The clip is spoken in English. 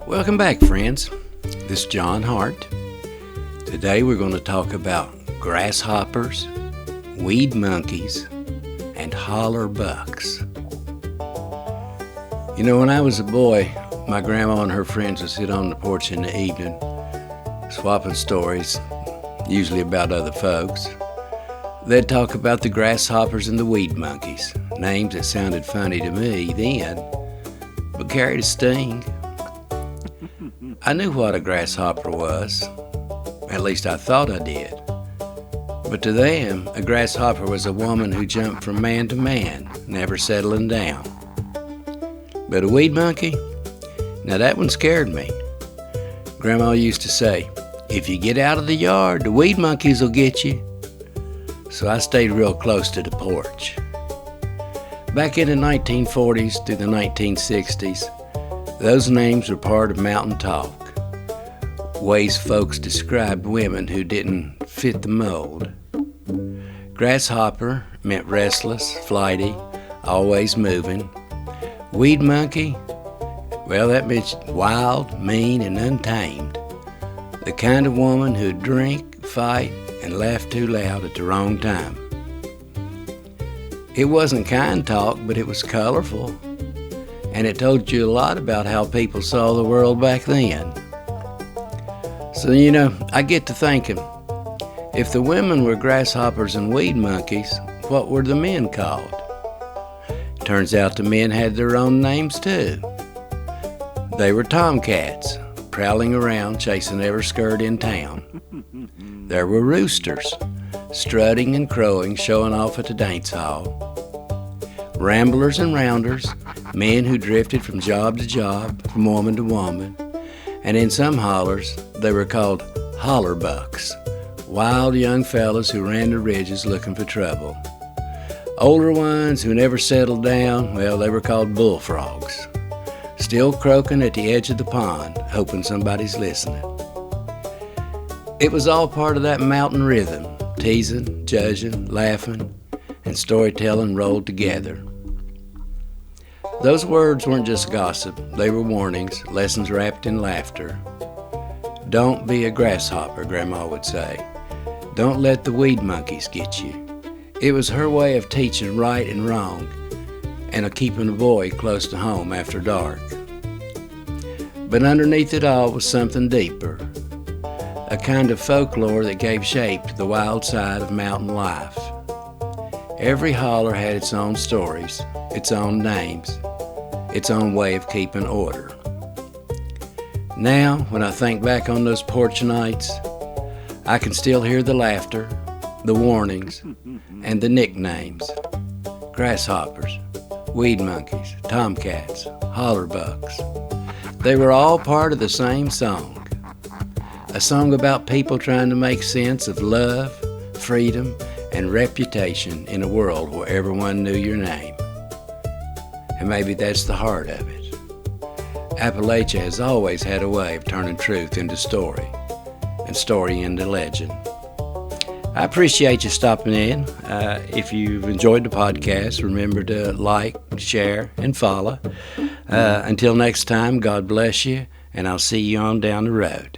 Welcome back, friends. This is John Hart. Today we're going to talk about grasshoppers, weed monkeys, and holler bucks. You know, when I was a boy, my grandma and her friends would sit on the porch in the evening, swapping stories, usually about other folks. They'd talk about the grasshoppers and the weed monkeys, names that sounded funny to me then, but carried a sting. I knew what a grasshopper was. At least I thought I did. But to them, a grasshopper was a woman who jumped from man to man, never settling down. But a weed monkey? Now that one scared me. Grandma used to say, if you get out of the yard, the weed monkeys will get you. So I stayed real close to the porch. Back in the 1940s through the 1960s, those names were part of mountain talk, ways folks described women who didn't fit the mold. Grasshopper meant restless, flighty, always moving. Weed monkey, well, that meant wild, mean, and untamed. The kind of woman who'd drink, fight, and laugh too loud at the wrong time. It wasn't kind talk, but it was colorful. And it told you a lot about how people saw the world back then. So, you know, I get to thinking, if the women were grasshoppers and weed monkeys, what were the men called? Turns out the men had their own names too. They were tomcats, prowling around chasing every skirt in town. There were roosters, strutting and crowing, showing off at the dance hall. Ramblers and rounders, men who drifted from job to job, from woman to woman. And in some hollers, they were called holler bucks, wild young fellas who ran the ridges looking for trouble. Older ones who never settled down, well, they were called bullfrogs, still croaking at the edge of the pond, hoping somebody's listening. It was all part of that mountain rhythm, teasing, judging, laughing, and storytelling rolled together. Those words weren't just gossip, they were warnings, lessons wrapped in laughter. Don't be a grasshopper, Grandma would say. Don't let the weed monkeys get you. It was her way of teaching right and wrong, and of keeping a boy close to home after dark. But underneath it all was something deeper, a kind of folklore that gave shape to the wild side of mountain life. Every holler had its own stories, its own names, its own way of keeping order. Now, when I think back on those porch nights, I can still hear the laughter, the warnings, and the nicknames. Grasshoppers, weed monkeys, tomcats, holler bucks. They were all part of the same song. A song about people trying to make sense of love, freedom, and reputation in a world where everyone knew your name. And maybe that's the heart of it. Appalachia has always had a way of turning truth into story, and story into legend. I appreciate you stopping in. If you've enjoyed the podcast, remember to like, share, and follow. Until next time, God bless you, and I'll see you on down the road.